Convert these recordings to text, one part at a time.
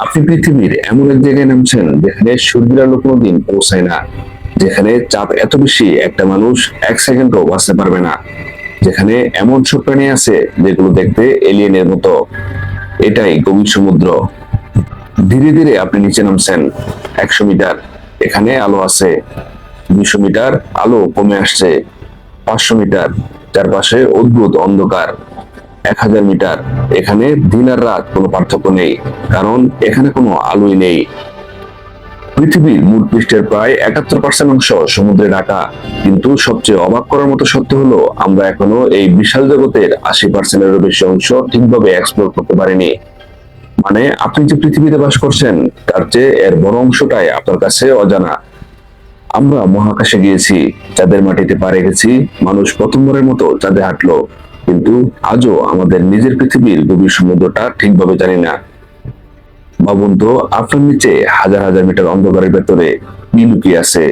আপনি পৃথিবীর এমন এক জায়গায় নামছেন যেখানে সূর্যের আলো কোনোদিন পৌঁছায় না, যেখানে চাপ এত বেশি একটা মানুষ 1 সেকেন্ডও বাঁচতে পারবে না, যেখানে এমন সব প্রাণী আছে যেগুলো দেখতে এলিয়েনের মতো। এটাই গভীর সমুদ্র। ধীরে ধীরে আপনি নিচে নামছেন। 100 মিটার, এখানে আলো আছে। 200 মিটার, আলো কমে আসছে। 500 মিটার, চারপাশে অদ্ভুত অন্ধকার। 1000 মিটার, এখানে দিন আর রাত কোনো পার্থক্য নেই, কারণ এখানে কোনো আলোই নেই। পৃথিবীর মূল পৃষ্ঠের প্রায় 71% অংশ সমুদ্রে ঢাকা, কিন্তু সবচেয়ে অবাক করার মতো সত্য হলো আমরা এখনো এই বিশাল জগতের 80%-এরও বেশি অংশ ঠিকভাবে এক্সপ্লোর করতে পারিনি। মানে আপনি যে পৃথিবীতে বাস করছেন তার চেয়ে এর বড় অংশটাই আপনার কাছে অজানা। আমরা মহাকাশে গিয়েছি, চাঁদের মাটিতে পা রেখেছি, মানুষ প্রথমবারের মতো চাঁদে হাঁটলো, কিন্তু আজও আমাদের নিজের পৃথিবীর গভীর সমুদ্রটা ঠিকভাবে জানি না। ভাবুন তো, আপনার নিচে হাজার হাজার মিটার অন্ধকারের ভেতরে কি লুকিয়ে আছে?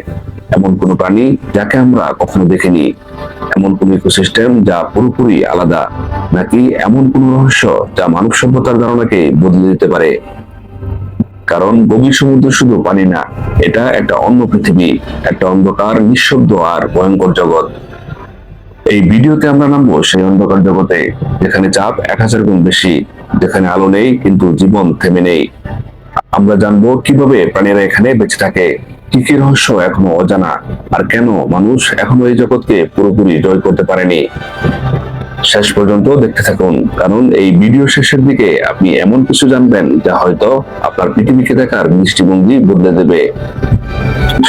এমন কোন প্রাণী যাকে আমরা কখনো দেখিনি? এমন কোন ইকোসিস্টেম যা পুরোপুরি আলাদা? নাকি এমন কোন রহস্য যা মানব সভ্যতার ধারণাকে বদলে দিতে পারে? কারণ গভীর সমুদ্র শুধু পানি না, এটা একটা অন্য পৃথিবী, একটা অন্ধকার, নিঃশব্দ আর ভয়ঙ্কর জগৎ। এই ভিডিওতে আমরা নামবো সেই অন্ধকার জগতে, যেখানে চাপ 1000 গুণ বেশি, যেখানে আলো নেই কিন্তু জীবন থেমে নেই। আমরা জানবো কিভাবে প্রাণীরা এখানে বেঁচে থাকে, কি কি রহস্য এখনো অজানা, আর কেন মানুষ এখনো এই জগৎকে পুরোপুরি জয় করতে পারেনি। শেষ পর্যন্ত দেখতে থাকুন, কারণ এই ভিডিও শেষের দিকে আপনি এমন কিছু জানবেন যা হয়তো আপনার পৃথিবীকে দেখার দৃষ্টিভঙ্গি বদলে দেবে।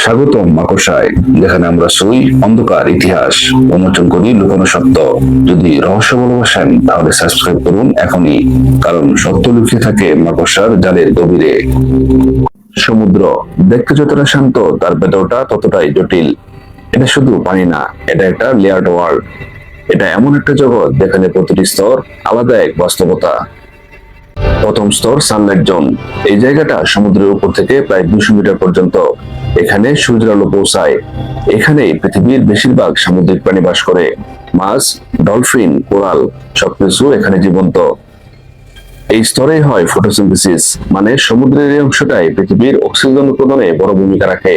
স্বাগতম মাকড়সায়, যেখানে আমরা শুই অন্ধকার ইতিহাস, উন্মোচন করি লুকানো সত্য। যদি রহস্য ভালোবাসেন তাহলে সাবস্ক্রাইব করুন এখনই, কারণ সত্য লুকিয়ে থাকে মাকড়সার জালের গভীরে। সমুদ্র দেখতে যতটা শান্ত, তার ভেতরটা ততটাই জটিল। এটা শুধু পানি না, এটা একটা লেয়ার্ড ওয়ার্ল্ড। এটা এমন একটা জগৎ যেখানে প্রতিটি স্তর আলাদা এক বাস্তবতা। প্রথম স্তর সানলাইট জোন। এই জায়গাটা সমুদ্রের উপর থেকে প্রায় 200 মিটার পর্যন্ত। এখানে সূর্যের আলো পৌঁছায়। এখানে পৃথিবীর বেশিরভাগ সামুদ্রিক প্রাণী বাস করে। মাছ, ডলফিন, কোরাল, সবকিছু এখানে জীবন্ত। এই স্তরেই হয় ফটোসিনথেসিস, মানে সমুদ্রের এই অংশটাই পৃথিবীর অক্সিজেন উৎপাদনে বড় ভূমিকা রাখে।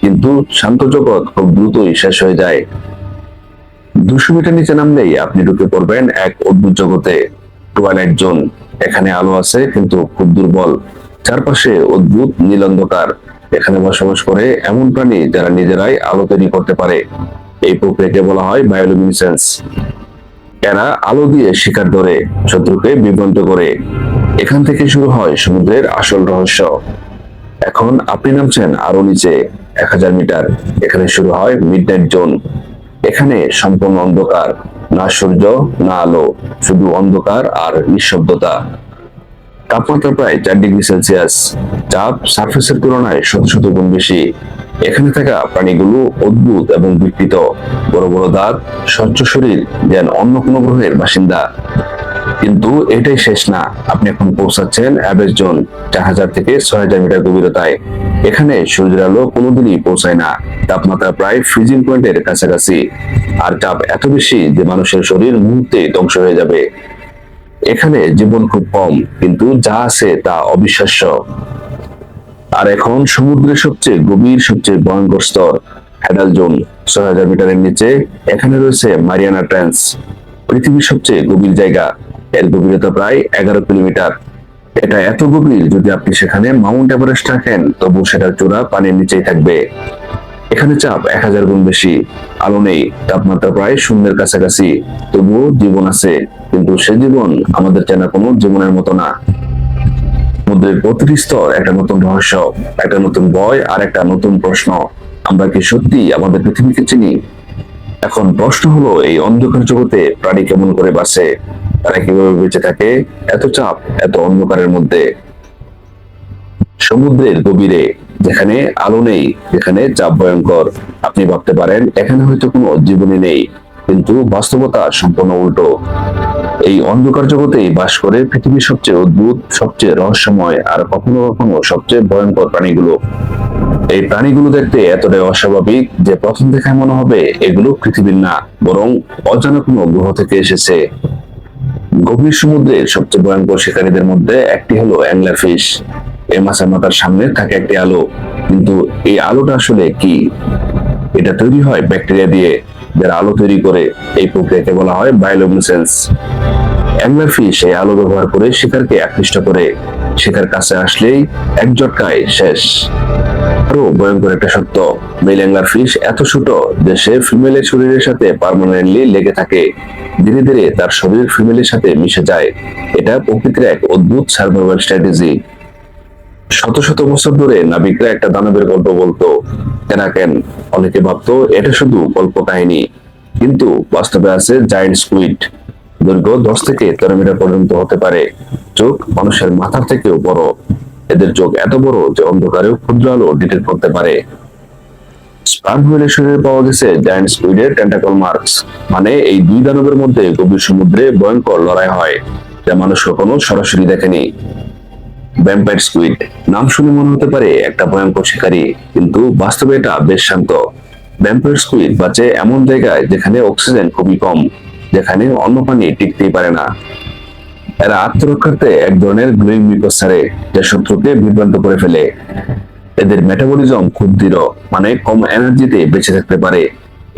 কিন্তু শান্ত জগৎ খুব দ্রুতই শেষ হয়ে যায়। 200 মিটার নিচে নামলেই আপনি ঢুকে পড়বেন এক অদ্ভুত জগতে, টুয়াইলাইট জোন। এখানে আলো আছে কিন্তু খুব দুর্বল। চারপাশে অদ্ভুত নীল অন্ধকার। এখানে বসবাস করে এমন প্রাণী যারা নিজেরাই আলো তৈরি করতে পারে। এই প্রক্রিয়াকে বলা হয় বায়োলুমিনেসেন্স। এরা আলো দিয়ে শিকার ধরে, শত্রুকে বিভ্রান্ত করে। এখান থেকে শুরু হয় সমুদ্রের আসল রহস্য। এখন আপনি নামছেন আরো নিচে, 1000 মিটার। এখানে শুরু হয় মিডনাইট জোন। এখানে সম্পূর্ণ অন্ধকার, না সূর্য না আলো, শুধু অন্ধকার আর নিঃশব্দতা। তাপমাত্রা প্রায় 4 ডিগ্রি সেলসিয়াস। চাপ সারফেসের তুলনায় শত শত গুণ বেশি। এখানে থাকা প্রাণীগুলো অদ্ভুত এবং বিকৃত। বড় বড় দাঁত, স্বচ্ছ শরীর, যেন অন্য কোনো গ্রহের বাসিন্দা। কিন্তু এটাই শেষ না, আপনি এখন পৌঁছাচ্ছেন অ্যাবেজ জোন, 4000 থেকে 6000 মিটার গভীরতায়। এখানে সূর্যের আলো কোনোদিনই পৌঁছায় না। তাপমাত্রা প্রায় ফ্রিজিং পয়েন্টের কাছাকাছি, আর চাপ এত বেশি যে মানুষের শরীর মুহূর্তেই ধ্বংস হয়ে যাবে। এখানে জীবন খুব কম, কিন্তু যা আছে তা অবিশ্বাস্য। আর এখন সমুদ্রের সবচেয়ে গভীর, সবচেয়ে ভয়ঙ্কর স্তর, হ্যাডাল জোন, 6000 মিটারের নিচে। এখানে রয়েছে মারিয়ানা ট্রেঞ্চ, পৃথিবীর সবচেয়ে গভীর জায়গা। এর গভীরতা প্রায় 11 কিলোমিটার। এটা এত গভীর, যদি আপনি সেখানে মাউন্ট এভারেস্ট রাখেন তবু সেটার চূড়া পানির নিচেই থাকবে। এখানে চাপ 1000 গুণ বেশি, আলো নেই, তাপমাত্রা প্রায় শূন্যের কাছাকাছি। তবুও জীবন আছে, কিন্তু সে জীবন আমাদের চেনা কোনো জীবনের মতো না। সমুদ্রের প্রতিটি স্তর একটা নতুন রহস্য, একটা নতুন ভয় আর একটা নতুন প্রশ্ন। আমরা কি সত্যি আমাদের পৃথিবীকে চিনি? এখন প্রশ্ন হলো, এই অন্ধকার জগতে প্রাণী কেমন করে বাঁচে? তারা কিভাবে বেঁচে থাকে এত চাপ, এত অন্ধকারের মধ্যে? সমুদ্রের গভীরে, যেখানে আলো নেই, যেখানে চাপ ভয়ঙ্কর, আপনি ভাবতে পারেন এখানে হয়তো কোনো জীবনই নেই, কিন্তু বাস্তবতা সম্পূর্ণ উল্টো। এই অন্ধকার জগতেই বাস করে পৃথিবীর সবচেয়ে অদ্ভুত, সবচেয়ে রহস্যময় আর কখনো কখনো সবচেয়ে ভয়ঙ্কর প্রাণীগুলো। এই প্রাণীগুলো দেখতে এতটাই অস্বাভাবিক যে প্রথম দেখায় মনে হবে এগুলো পৃথিবীর না, বরং অজানা কোনো গ্রহ থেকে এসেছে। গভীর সমুদ্রের সবচেয়ে ভয়ঙ্কর শিকারীদের মধ্যে একটি হলো অ্যাংলার ফিশ। এই মাছের মাথার সামনে থাকে একটি আলো, কিন্তু এই আলোটা আসলে কি? এটা তৈরি হয় ব্যাকটেরিয়া দিয়ে, যারা আলো তৈরি করে। এই প্রক্রিয়াকে বলা হয় বায়োলুমিনেসেন্স। অ্যাংলার ফিশ এই আলো ব্যবহার করে শিকারকে আকৃষ্ট করে। শিকার কাছে আসলেই এক ঝটকায় শেষ। আরো ভয়ঙ্কর একটা সত্য, মেল অ্যাংলার ফিশ এত ছোট যে সে ফিমেলের শরীরের সাথে পার্মানেন্টলি লেগে থাকে। ধীরে ধীরে তার শরীর ফিমেলের সাথে মিশে যায়। এটা প্রকৃতির এক অদ্ভুত সার্ভাইভাল স্ট্র্যাটেজি। শত শত বছর ধরে নাবিকরা একটা দানবের গল্প বলতো, কেন অনেকে ভাবতো এটা শুধু গল্প কাহিনী, কিন্তু বাস্তবে আছে জায়ান্ট স্কুইড। দৈর্ঘ্য 10 থেকে 13 মিটার পর্যন্ত হতে পারে। চোখ মানুষের মাথার থেকেও বড়। এদের চোখ এত বড় যে অন্ধকারেও ক্ষুদ্র আলো ডিটেক্ট করতে পারে। স্পার্ম হুইলের শরীরে পাওয়া গেছে জায়ান্ট স্কুইডের টেন্টাকল মার্কস, মানে এই দুই দানবের মধ্যে গভীর সমুদ্রে ভয়ঙ্কর লড়াই হয়, যা মানুষ কখনো সরাসরি দেখেনি। ভ্যাম্পায়ার স্কুইড নাম শুনে মনে হতে পারে একটা ভয়ঙ্কর শিকারী, কিন্তু বাস্তবে এটা বেশ শান্ত। ভ্যাম্পায়ার স্কুইড বাঁচে এমন জায়গায় যেখানে অক্সিজেন খুবই কম, যেখানে অন্য পানি টিকতেই পারে না। এরা আত্মরক্ষার্থে এক ধরনের গ্লোয়িং মিউকাস ছাড়ে, যা শত্রুকে বিভ্রান্ত করে ফেলে। এদের মেটাবলিজম খুব দৃঢ়, মানে কম এনার্জিতে বেঁচে থাকতে পারে।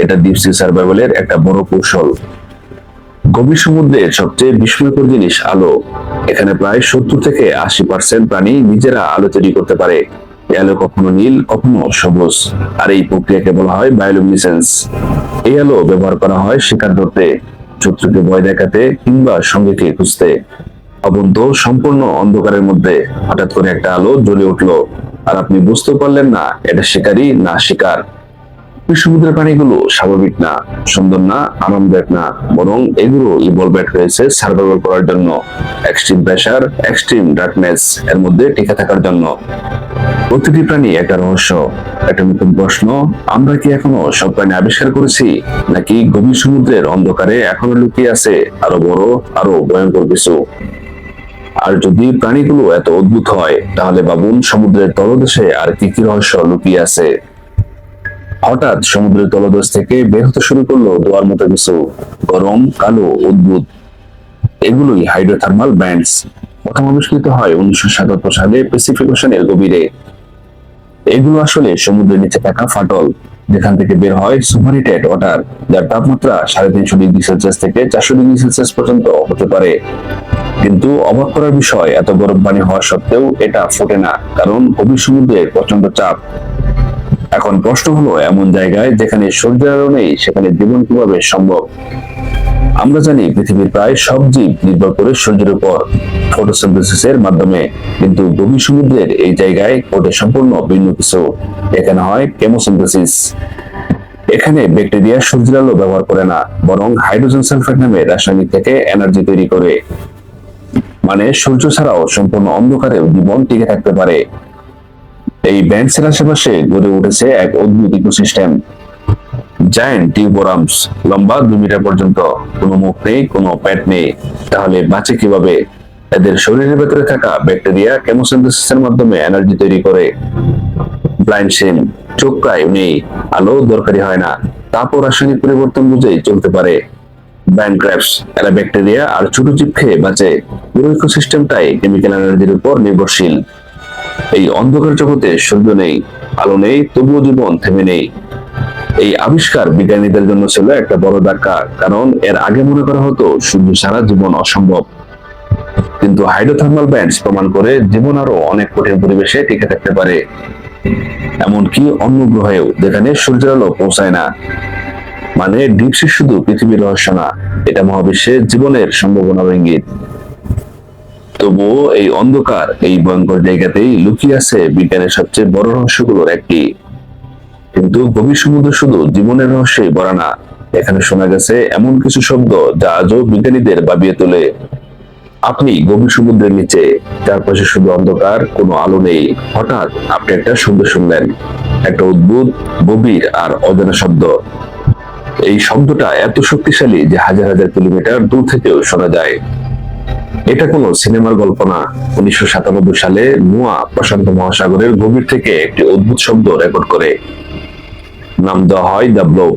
এটা ডিপ সি সার্ভাইভালের একটা বড় কৌশল। গভীর সমুদ্রের সবচেয়ে বিস্ময়কর জিনিস আলো। এখানে প্রায় 70 থেকে 80% প্রাণী নিজেরা আলো তৈরি করতে পারে। এই আলো কখনো নীল, কখনো সবুজ, আর এই প্রক্রিয়াকে বলা হয় বায়োলুমিনেসেন্স। এই আলো ব্যবহার করা হয় শিকার ধরতে, শত্রুকে ভয় দেখাতে, কিংবা সঙ্গীকে খুঁজতে। অবন্ত সম্পূর্ণ অন্ধকারের মধ্যে হঠাৎ করে একটা আলো জ্বলে উঠলো, আর আপনি বুঝতে পারলেন না এটা শিকারী না শিকার। সমুদ্রের প্রাণীগুলো স্বাভাবিক না, সুন্দর না, আরামদায়ক না, বরং এগুলো ইভলভড হয়েছে সার্ভাইভাল করার জন্য, এক্সট্রিম প্রেসার, এক্সট্রিম ডার্কনেস এর মধ্যে টিকে থাকার জন্য। প্রতিটি প্রাণী একটা রহস্য, একটা নতুন প্রশ্ন। আমরা কি এখনো সব প্রাণী আবিষ্কার করেছি, নাকি গভীর সমুদ্রের অন্ধকারে এখনো লুকিয়ে আছে আরো বড়, আরো ভয়ঙ্কর কিছু? আর যদি প্রাণীগুলো এত অদ্ভুত হয়, তাহলে ভাবুন সমুদ্রের তলদেশে আর কি কি রহস্য লুকিয়ে আছে। হঠাৎ সমুদ্রের তলদেশ থেকে বের হতে শুরু করলো ধোঁয়ার মতো কিছু, গরম, কালো, অদ্ভুত। এগুলোই হাইড্রোথার্মাল ব্যান্ডস। প্রথম আবিষ্কৃত হয় 1977 সালে প্যাসিফিক ওশানের গভীরে। এগুলো আসলে সমুদ্রের নিচে থাকা ফাটল, যেখান থেকে বের হয় সুপারহিটেড ওয়াটার, যার তাপমাত্রা 350 ডিগ্রি সেলসিয়াস থেকে 400 ডিগ্রি সেলসিয়াস পর্যন্ত হতে পারে। কিন্তু অবাক করার বিষয়, এত গরম পানি হওয়া সত্ত্বেও এটা ফোটে না, কারণ গভীর সমুদ্রে প্রচন্ড চাপ। এখন প্রশ্ন হলো, এমন জায়গায় যেখানে সূর্যের আলো নেই, সেখানে জীবন কিভাবে সম্ভব? আমরা জানি পৃথিবীর প্রায় সব জীব নির্ভর করে সূর্যের উপর ফটোসিনথেসিসের মাধ্যমে, কিন্তু গভীর সমুদ্রের এই জায়গায় ঘটে সম্পূর্ণ ভিন্ন কিছু। এখানে হয় কেমোসিনথেসিস। এখানে ব্যাকটেরিয়া সূর্যের আলো ব্যবহার করে না, বরং হাইড্রোজেন সালফাইড নামে রাসায়নিক থেকে এনার্জি তৈরি করে। মানে সূর্য ছাড়াও সম্পূর্ণ অন্ধকারে জীবন টিকে থাকতে পারে। এই ব্যান্ডসের আশেপাশে গড়ে উঠেছে এক অদ্ভুত ইকোসিস্টেম। জায়ান্ট টিউবোরামস, লম্বা 2 মিটার পর্যন্ত, কোনো মুখ নেই, কোনো পেট নেই। তাহলে বাঁচে কিভাবে? এদের শরীরের ভেতরে থাকা ব্যাকটেরিয়া কেমোসিনথেসিসের মাধ্যমে এনার্জি তৈরি করে। ব্লাইন্ড সিন, চোখ প্রায় নেই, আলো দরকারি হয় না, তাপ ও রাসায়নিক পরিবর্তন বুঝেই চলতে পারে। ব্যান্ড ক্র্যাবস, এরা ব্যাকটেরিয়া আর ছোট জীব খেয়ে বাঁচে। পুরো ইকোসিস্টেমটাই কেমিক্যাল এনার্জির উপর নির্ভরশীল। এই অন্ধকার জগতে সূর্য নেই, আলো নেই, তবুও জীবন থেমে নেই। এই আবিষ্কার বিজ্ঞানীদের জন্য ছিল একটা বড় ধাক্কা, কারণ এর আগে মনে করা হতো সূর্য ছাড়া জীবন অসম্ভব। কিন্তু হাইড্রোথার্মাল ব্যান্ডস প্রমাণ করে জীবন আরো অনেক কঠিন পরিবেশে টিকে থাকতে পারে, এমনকি অন্য গ্রহেও, যেখানে সূর্যের আলো পৌঁছায় না। মানে ডিপ সি শুধু পৃথিবীর রহস্য না, এটা মহাবিশ্বে জীবনের সম্ভাবনার ইঙ্গিত। তবুও এই অন্ধকার, এই ভয়ঙ্কর জায়গাতেই লুকিয়ে আছে বিজ্ঞানের সবচেয়ে বড় রহস্যগুলোর একটি। কিন্তু গভীর সমুদ্র শুধু জীবনের রহস্যই ভরা না। এখানে শোনা গেছে এমন কিছু শব্দ যা আজও বিজ্ঞানীদের ভাবিয়ে তোলে। আপনি গভীর সমুদ্রের নিচে, চারপাশে শুধু অন্ধকার, কোনো আলো নেই। হঠাৎ আপনি একটা শব্দ শুনলেন, একটা অদ্ভুত, গভীর আর অজানা শব্দ। এই শব্দটা এত শক্তিশালী যে হাজার হাজার কিলোমিটার দূর থেকেও শোনা যায়। এটা কোনো সিনেমার গল্প না। 1997 সালে নোয়া প্রশান্ত মহাসাগরের গভীর থেকে একটি অদ্ভুত শব্দ রেকর্ড করে। নাম দেওয়া হয় দ্য ব্লো।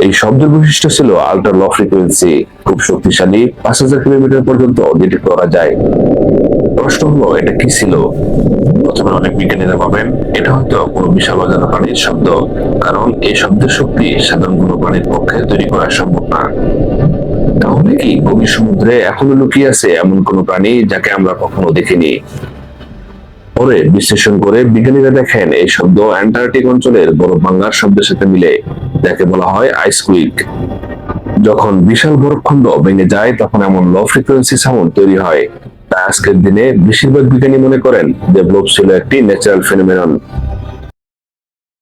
এই শব্দের বৈশিষ্ট্য ছিল আল্ট্রা লো ফ্রিকোয়েন্সি, খুব শক্তিশালী, 5000 কিলোমিটার পর্যন্ত ডিটেক্ট করা যায়। প্রশ্ন হলো এটা কি ছিল? প্রথমে অনেক বিজ্ঞানীরা ভাবেন এটা হয়তো কোনো বিশাল অজানা প্রাণীর শব্দ, কারণ এই শব্দের শক্তি সাধারণ কোনো প্রাণীর পক্ষে তৈরি করা সম্ভব না। তাহলে কি গভীর সমুদ্রে এখনো লুকিয়ে আছে এমন কোনো প্রাণী যাকে আমরা কখনো দেখিনি? পরে বিশ্লেষণ করে বিজ্ঞানীরা দেখেন এই শব্দ অ্যান্টার্কটিক অঞ্চলের বরফ ভাঙার শব্দের সাথে মিলে, যাকে বলা হয় আইস কুইক। যখন বিশাল বরফখণ্ড ভেঙে যায় তখন এমন লো ফ্রিকোয়েন্সি সাউন্ড তৈরি হয়। তাই আজকের দিনে বেশিরভাগ বিজ্ঞানী মনে করেন যে ব্লোব ছিল একটি ন্যাচারাল ফেনোমেনন,